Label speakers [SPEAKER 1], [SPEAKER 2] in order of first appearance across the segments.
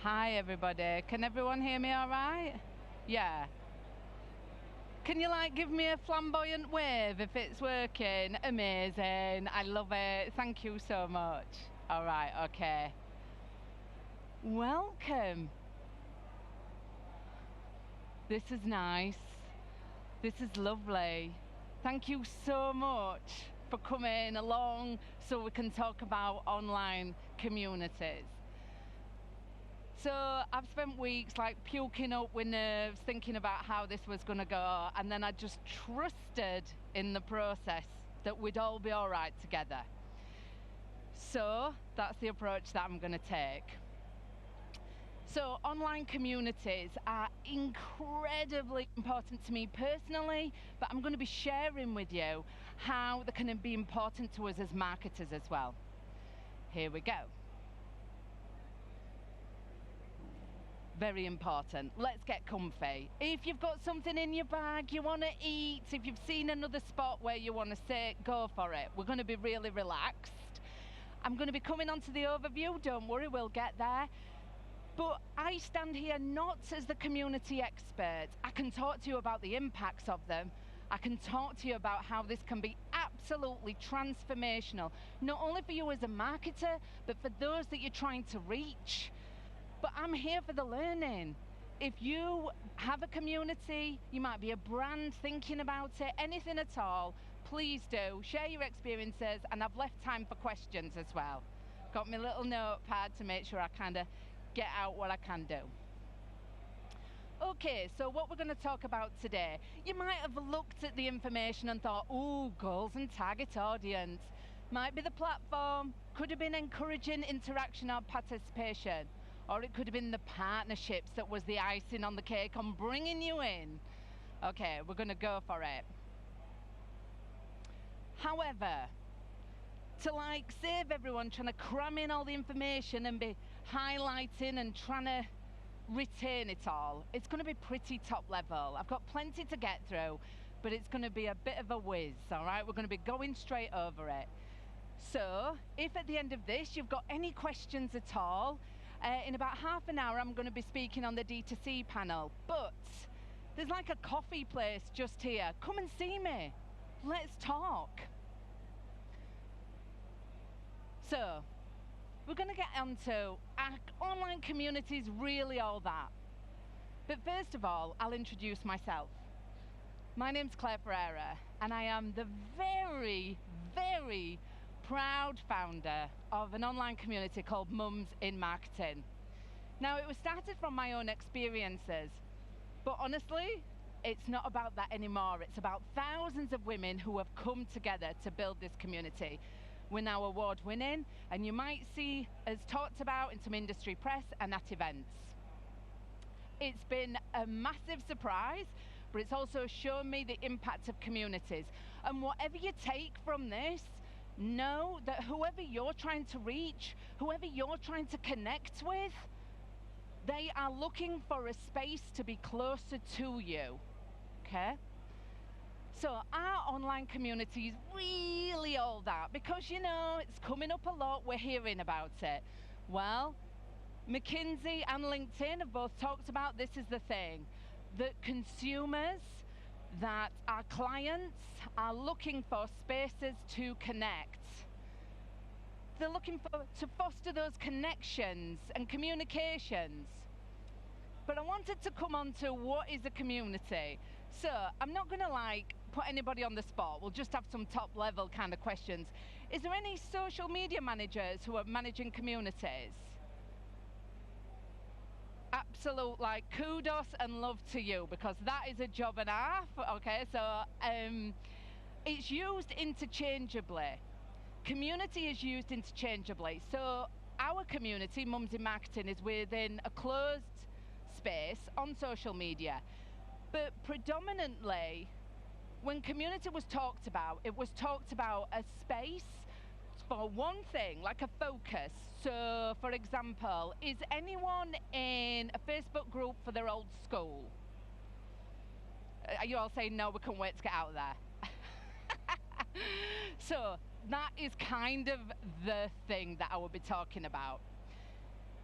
[SPEAKER 1] Hi everybody, can everyone hear me all right? Yeah. Can you like give me a flamboyant wave if it's working? Amazing, I love it, thank you so much. All right, okay. Welcome. This is nice. This is lovely. Thank you so much for coming along so we can talk about online communities. So I've spent weeks like puking up with nerves, thinking about how this was going to go, and then I just trusted in the process that we'd all be all right together. So that's the approach that I'm going to take. So online communities are incredibly important to me personally, but I'm going to be sharing with you how they can be important to us as marketers as well. Here we go. Very important. Let's get comfy. If you've got something in your bag you want to eat, if you've seen another spot where you want to sit, go for it. We're going to be really relaxed. I'm going to be coming on to the overview, don't worry, we'll get there. But I stand here not as the community expert. I can talk to you about the impacts of them. I can talk to you about how this can be absolutely transformational, not only for you as a marketer, but for those that you're trying to reach. But I'm here for the learning. If you have a community, you might be a brand thinking about it, anything at all, please do share your experiences, and I've left time for questions as well. Got my little notepad to make sure I kind of get out what I can do. Okay, so what we're going to talk about today, you might have looked at the information and thought, ooh, goals and target audience. Might be the platform, could have been encouraging interaction or participation. Or it could have been the partnerships that was the icing on the cake on bringing you in. Okay, we're going to go for it. However, to like save everyone trying to cram in all the information and be highlighting and trying to retain it all, it's going to be pretty top level. I've got plenty to get through, but it's going to be a bit of a whiz, all right? We're going to be going straight over it. So, if at the end of this you've got any questions at all, in about half an hour I'm going to be speaking on the D2C panel, but there's like a coffee place just here. Come and see me. Let's talk. So, we're going to get onto are online communities really all that? But first of all, I'll introduce myself. My name's Claire Ferreira, and I am the very, very proud founder of an online community called Mums in Marketing. Now, it was started from my own experiences, but honestly, it's not about that anymore. It's about thousands of women who have come together to build this community. We're now award-winning, and you might see us talked about in some industry press and at events. It's been a massive surprise, but it's also shown me the impact of communities. And whatever you take from this, know that whoever you're trying to reach, whoever you're trying to connect with, they are looking for a space to be closer to you, okay? So our online community is really all that, because you know, it's coming up a lot, we're hearing about it. Well, McKinsey and LinkedIn have both talked about this is the thing, that consumers, that our clients are looking for spaces to connect. They're looking to foster those connections and communications. But I wanted to come on to what is a community. So I'm not going to like put anybody on the spot. We'll just have some top level kind of questions. Is there any social media managers who are managing communities? Absolute like kudos and love to you, because that is a job and a half. Okay, so it's used interchangeably. Community is used interchangeably. So our community, Mums in Marketing, is within a closed space on social media. But predominantly, when community was talked about, it was talked about a space for one thing, like a focus. So, for example, is anyone in a Facebook group for their old school? Are you all saying, no, we can't wait to get out of there? So, that is kind of the thing that I will be talking about.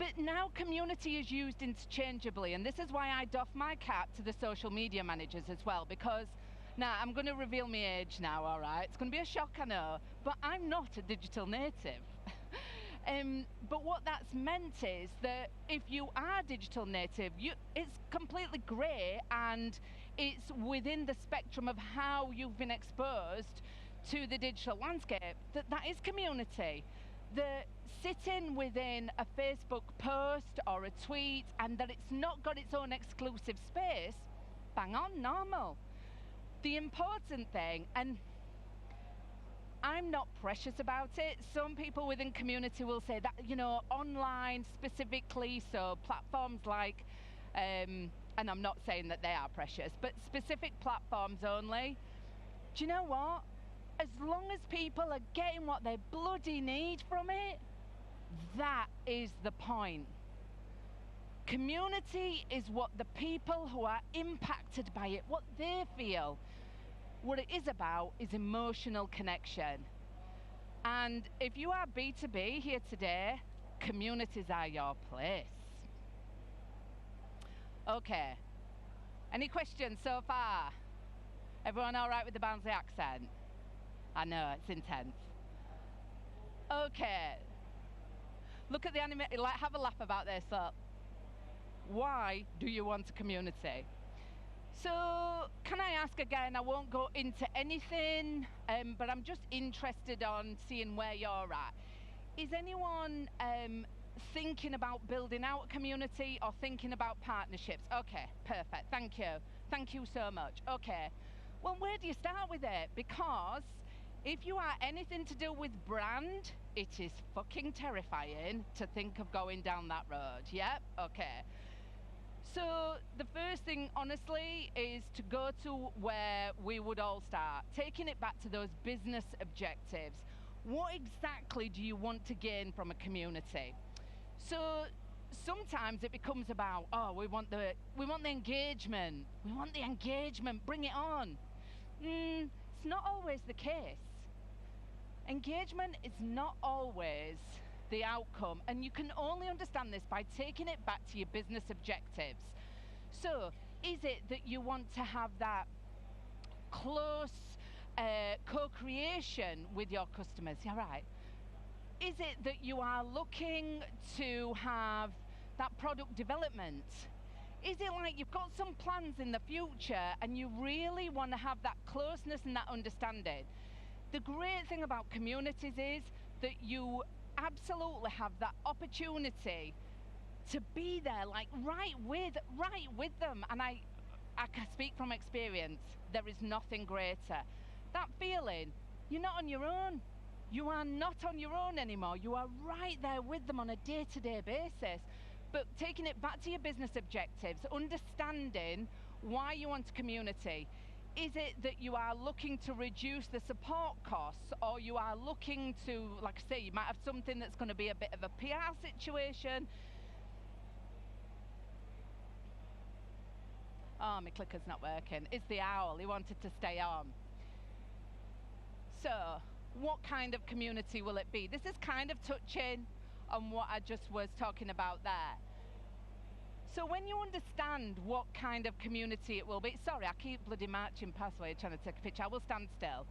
[SPEAKER 1] But now community is used interchangeably, and this is why I doff my cap to the social media managers as well, because now I'm going to reveal my age now, all right? It's going to be a shock, I know, but I'm not a digital native. But what that's meant is that if you are digital native, it's completely great, and it's within the spectrum of how you've been exposed to the digital landscape, that is community. That sitting within a Facebook post or a tweet and that it's not got its own exclusive space, bang on, normal. The important thing, and I'm not precious about it. Some people within community will say that, you know, online specifically, so platforms like, and I'm not saying that they are precious, but specific platforms only. Do you know what? As long as people are getting what they bloody need from it, that is the point. Community is what the people who are impacted by it, what they feel. What it is about is emotional connection. And if you are B2B here today, communities are your place. Okay. Any questions so far? Everyone all right with the bouncy accent? I know, it's intense. Okay. Look at the anime, like, have a laugh about this. So, why do you want a community? So, can I ask again, I won't go into anything, but I'm just interested on seeing where you're at. Is anyone thinking about building out a community or thinking about partnerships? Okay, perfect, thank you. Thank you so much. Okay, well, where do you start with it? Because if you are anything to do with brand, it is fucking terrifying to think of going down that road. Yep, okay. So the first thing, honestly, is to go to where we would all start, taking it back to those business objectives. What exactly do you want to gain from a community? So sometimes it becomes about, oh, we want the engagement. We want the engagement, bring it on. It's not always the case. Engagement is not always the outcome, and you can only understand this by taking it back to your business objectives. So, is it that you want to have that close co-creation with your customers? Yeah, right. Is it that you are looking to have that product development? Is it like you've got some plans in the future and you really want to have that closeness and that understanding? The great thing about communities is that you absolutely have that opportunity to be there, like right with them. And I can speak from experience, there is nothing greater. That feeling, you're not on your own. You are not on your own anymore. You are right there with them on a day-to-day basis. But taking it back to your business objectives, understanding why you want a community. Is it that you are looking to reduce the support costs, or you are looking to, like I say, you might have something that's going to be a bit of a PR situation? Oh, my clicker's not working. It's the owl. He wanted to stay on. So, what kind of community will it be? This is kind of touching on what I just was talking about there. So when you understand what kind of community it will be, sorry, I keep bloody marching past while you're trying to take a picture, I will stand still.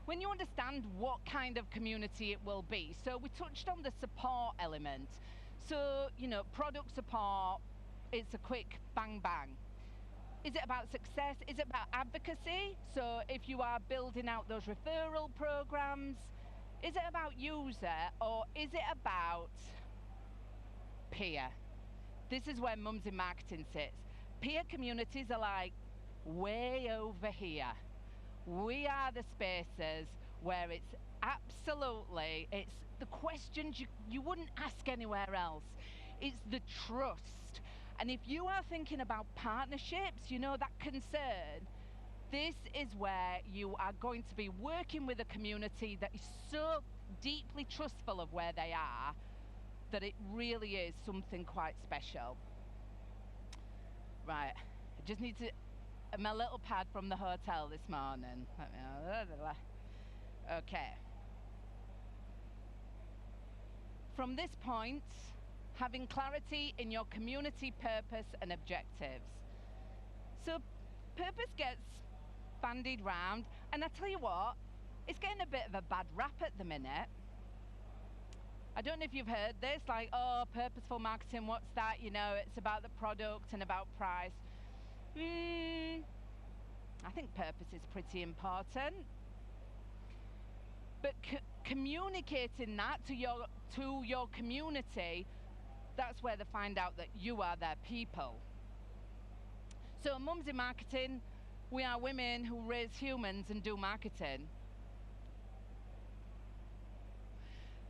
[SPEAKER 1] When you understand what kind of community it will be, so we touched on the support element. So, you know, product support, it's a quick bang bang. Is it about success? Is it about advocacy? So if you are building out those referral programs, is it about user, or is it about peer? This is where mums in marketing sits. Peer communities are like way over here. We are the spaces where it's absolutely, it's the questions you wouldn't ask anywhere else. It's the trust. And if you are thinking about partnerships, you know, that concern, this is where you are going to be working with a community that is so deeply trustful of where they are, that it really is something quite special. Right, I just need to, my little pad from the hotel this morning. Okay. From this point, having clarity in your community purpose and objectives. So purpose gets bandied round, and I tell you what, it's getting a bit of a bad rap at the minute. I don't know if you've heard this, like, oh, purposeful marketing, what's that? You know, it's about the product and about price. I think purpose is pretty important. But communicating that to your community, that's where they find out that you are their people. So Mums in Marketing, we are women who raise humans and do marketing.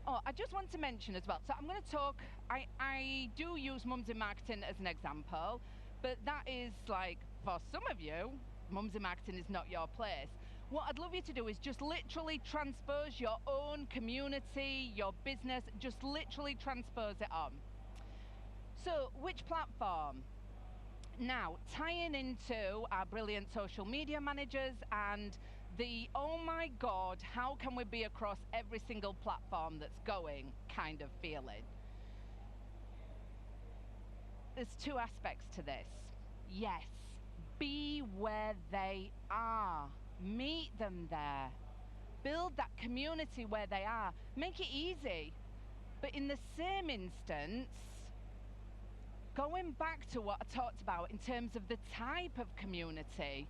[SPEAKER 1] Oh, I just want to mention as well, so I'm going to talk, I do use Mums in Marketing as an example, but that is like, for some of you, Mums in Marketing is not your place. What I'd love you to do is just literally transpose your own community, your business, just literally transpose it on. So, which platform? Now, tying into our brilliant social media managers and the, oh my God, how can we be across every single platform that's going kind of feeling. There's two aspects to this. Yes, be where they are. Meet them there. Build that community where they are. Make it easy. But in the same instance, going back to what I talked about in terms of the type of community,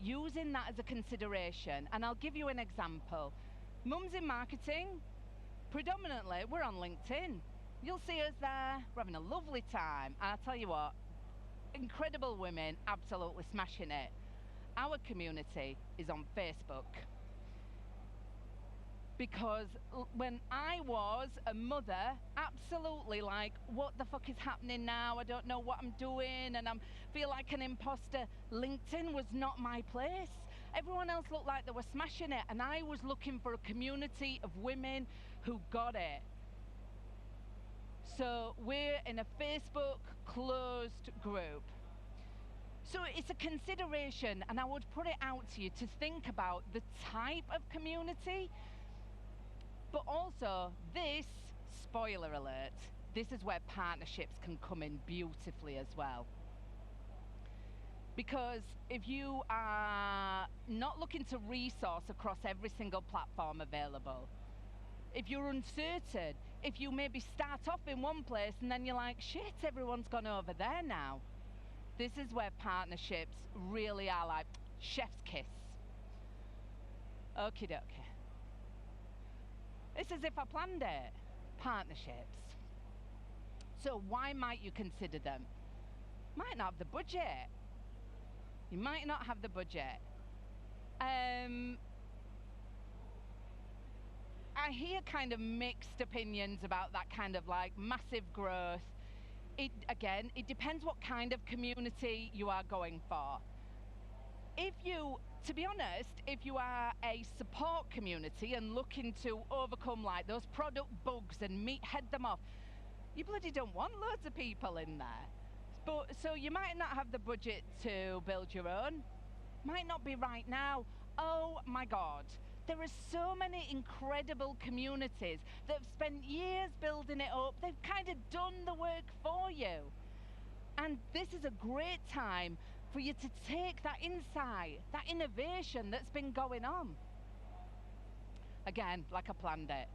[SPEAKER 1] using that as a consideration, and I'll give you an example. Mums in Marketing, predominantly, we're on LinkedIn. You'll see us there, we're having a lovely time, and I'll tell you what, incredible women, absolutely smashing it. Our community is on Facebook. Because when I was a mother, absolutely like, what the fuck is happening now? I don't know what I'm doing, and I feel like an imposter. LinkedIn was not my place. Everyone else looked like they were smashing it, and I was looking for a community of women who got it. So we're in a Facebook closed group. So it's a consideration, and I would put it out to you to think about the type of community. But also, this, spoiler alert, this is where partnerships can come in beautifully as well. Because if you are not looking to resource across every single platform available, if you're uncertain, if you maybe start off in one place and then you're like, shit, everyone's gone over there now. This is where partnerships really are like chef's kiss. Okie dokie. It's as if I planned it. Partnerships. So why might you consider them? Might not have the budget. You might not have the budget. I hear kind of mixed opinions about that kind of like massive growth. Again, it depends what kind of community you are going for. To be honest, if you are a support community and looking to overcome like those product bugs and head them off, you bloody don't want loads of people in there. But so you might not have the budget to build your own. Might not be right now. Oh my God. There are so many incredible communities that have spent years building it up. They've kind of done the work for you. And this is a great time for you to take that insight, that innovation that's been going on. Again, like I planned it.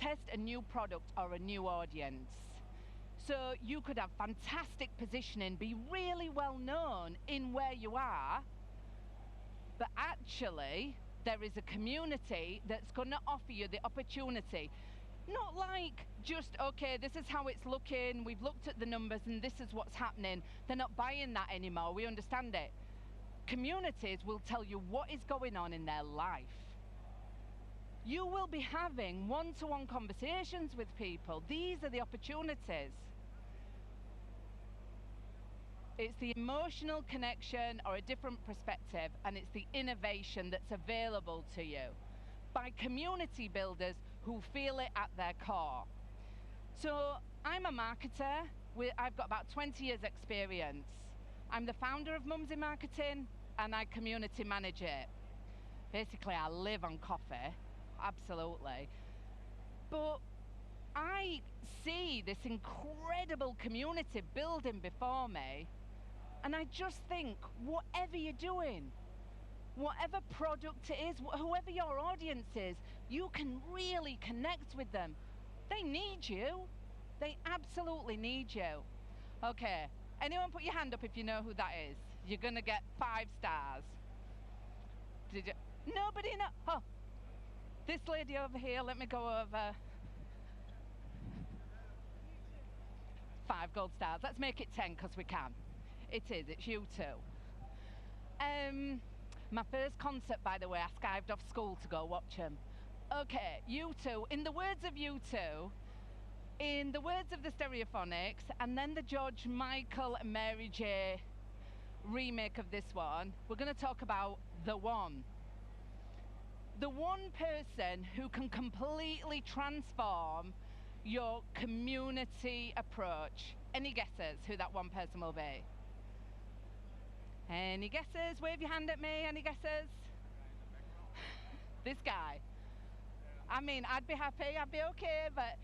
[SPEAKER 1] Test a new product or a new audience. So you could have fantastic positioning, be really well known in where you are, but actually there is a community that's going to offer you the opportunity. Not like just, okay, this is how it's looking, we've looked at the numbers and this is what's happening. They're not buying that anymore, we understand it. Communities will tell you what is going on in their life. You will be having one-to-one conversations with people. These are the opportunities. It's the emotional connection or a different perspective, and it's the innovation that's available to you by community builders who feel it at their core. So I'm a marketer. I've got about 20 years experience. I'm the founder of Mums in Marketing, and I community manage it. Basically, I live on coffee, absolutely. But I see this incredible community building before me, and I just think, whatever you're doing, whatever product it is, whoever your audience is, you can really connect with them. They need you. They absolutely need you. Okay, anyone put your hand up if you know who that is? You're gonna get 5 stars. Did you? Nobody know? Oh, this lady over here, let me go over. 5 gold stars. Let's make it 10 because we can. It is, it's U2. My first concert, by the way, I skived off school to go watch them. Okay, U2, in the words of U2, in the words of the Stereophonics, and then the George Michael and Mary J remake of this one, we're going to talk about the one. The one person who can completely transform your community approach. Any guesses who that one person will be? Any guesses? Wave your hand at me. Any guesses? This guy. I mean, I'd be happy, I'd be okay, but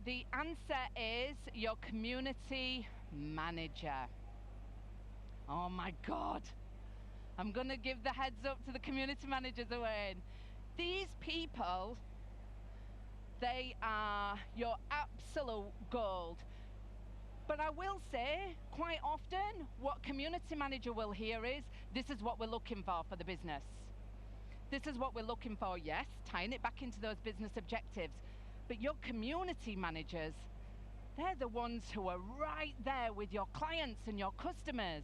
[SPEAKER 1] the answer is your community manager. Oh my God. I'm gonna give the heads up to the community managers away. These people, they are your absolute gold. But I will say, quite often, what community manager will hear is, this is what we're looking for the business. This is what we're looking for, yes, tying it back into those business objectives. But your community managers, they're the ones who are right there with your clients and your customers.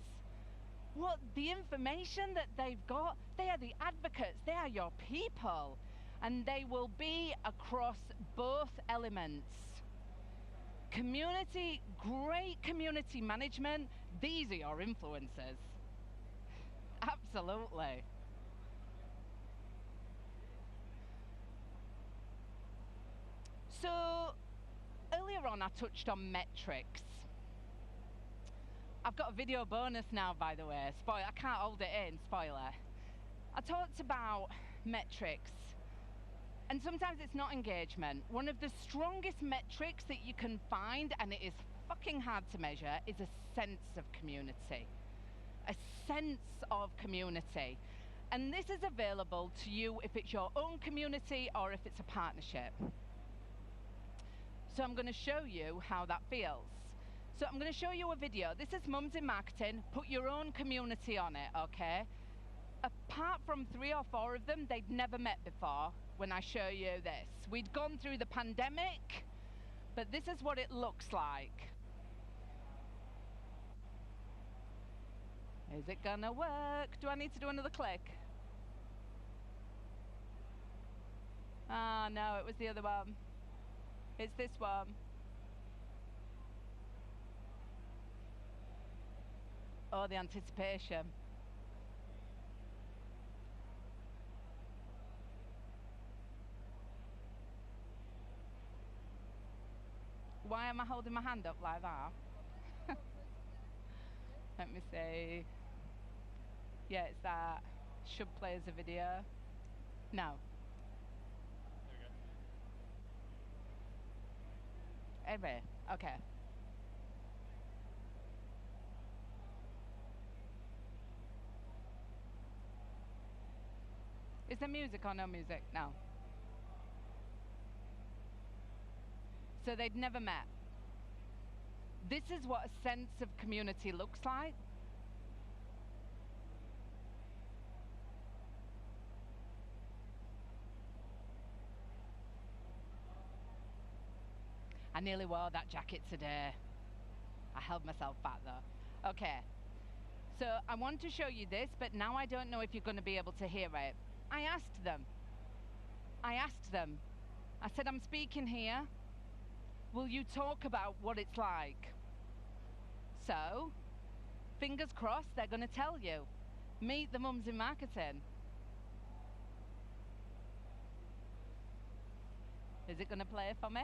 [SPEAKER 1] What the information that they've got, they are the advocates, they are your people. And they will be across both elements. Community, great community management, these are your influencers. Absolutely. So, earlier on I touched on metrics. I've got a video bonus now, by the way. Spoiler, I can't hold it in, spoiler. I talked about metrics. And sometimes it's not engagement. One of the strongest metrics that you can find, and it is fucking hard to measure, is a sense of community. A sense of community. And this is available to you if it's your own community or if it's a partnership. So I'm going to show you how that feels. So I'm going to show you a video. This is Mums in Marketing. Put your own community on it, okay? Apart from 3 or 4 of them, they'd never met before when I show you this. We'd gone through the pandemic, but this is what it looks like. Is it gonna work? Do I need to do another click? Ah, no, it was the other one. It's this one. Oh, the anticipation. Why am I holding my hand up like that? Let me see. Yeah, it's that. Should play as a video. No. There we go. Anyway, okay. Is there music or no music? No. So they'd never met. This is what a sense of community looks like. I nearly wore that jacket today. I held myself back though. Okay, so I want to show you this, but now I don't know if you're going to be able to hear it. I asked them. I said, I'm speaking here. Will you talk about what it's like? So, fingers crossed, they're going to tell you. Meet the Mums in Marketing. Is it going to play for me?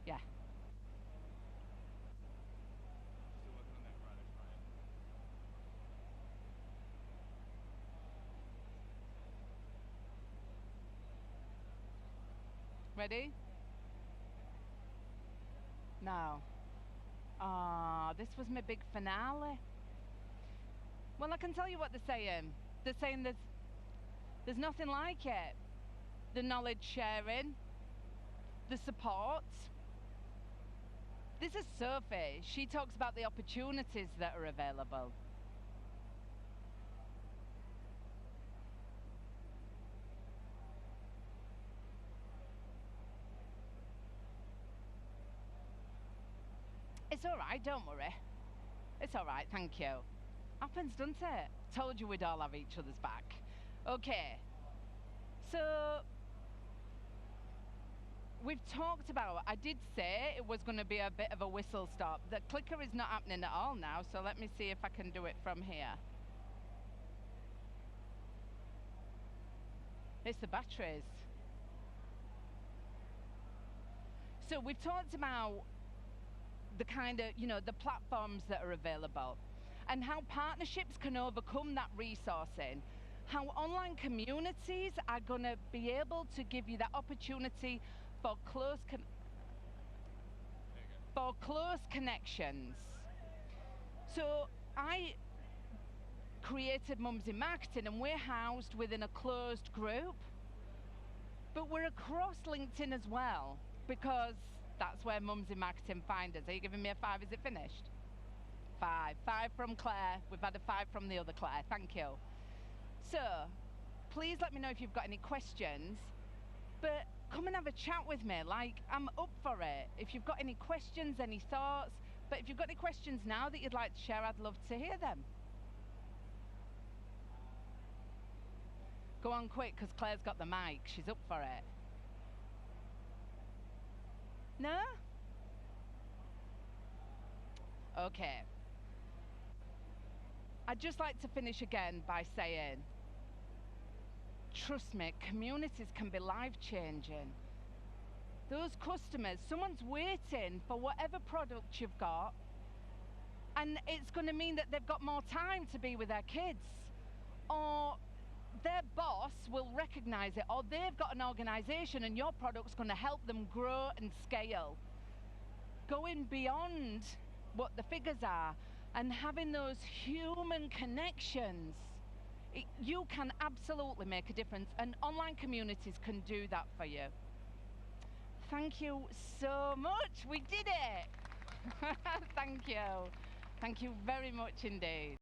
[SPEAKER 1] Yeah. Ready? Now. Ah, this was my big finale. Well, I can tell you what they're saying. They're saying there's nothing like it. The knowledge sharing, the support. This is Sophie. She talks about the opportunities that are available. It's all right, don't worry. It's all right, thank you. Happens, doesn't it? Told you we'd all have each other's back. Okay. So, we've talked about, I did say it was going to be a bit of a whistle stop. The clicker is not happening at all now, so let me see if I can do it from here. It's the batteries. So we've talked about the kind of, the platforms that are available and how partnerships can overcome that resourcing, how online communities are going to be able to give you that opportunity for close connections. So I created Mums in Marketing, and we're housed within a closed group, but we're across LinkedIn as well, because that's where Mums in Marketing find us. Are you giving me a 5? Is it finished? 5. 5 from Claire. We've had a 5 from the other Claire. Thank you. So, please let me know if you've got any questions, but come and have a chat with me. Like, I'm up for it. If you've got any questions, any thoughts, but if you've got any questions now that you'd like to share, I'd love to hear them. Go on quick, because Claire's got the mic. She's up for it. No? Okay. I'd just like to finish again by saying, trust me, communities can be life-changing. Those customers, someone's waiting for whatever product you've got, and it's going to mean that they've got more time to be with their kids, or their boss will recognize it, or they've got an organization and your product's going to help them grow and scale. Going beyond what the figures are and having those human connections, you can absolutely make a difference, and online communities can do that for you. Thank you so much. We did it. Thank you. Thank you very much indeed.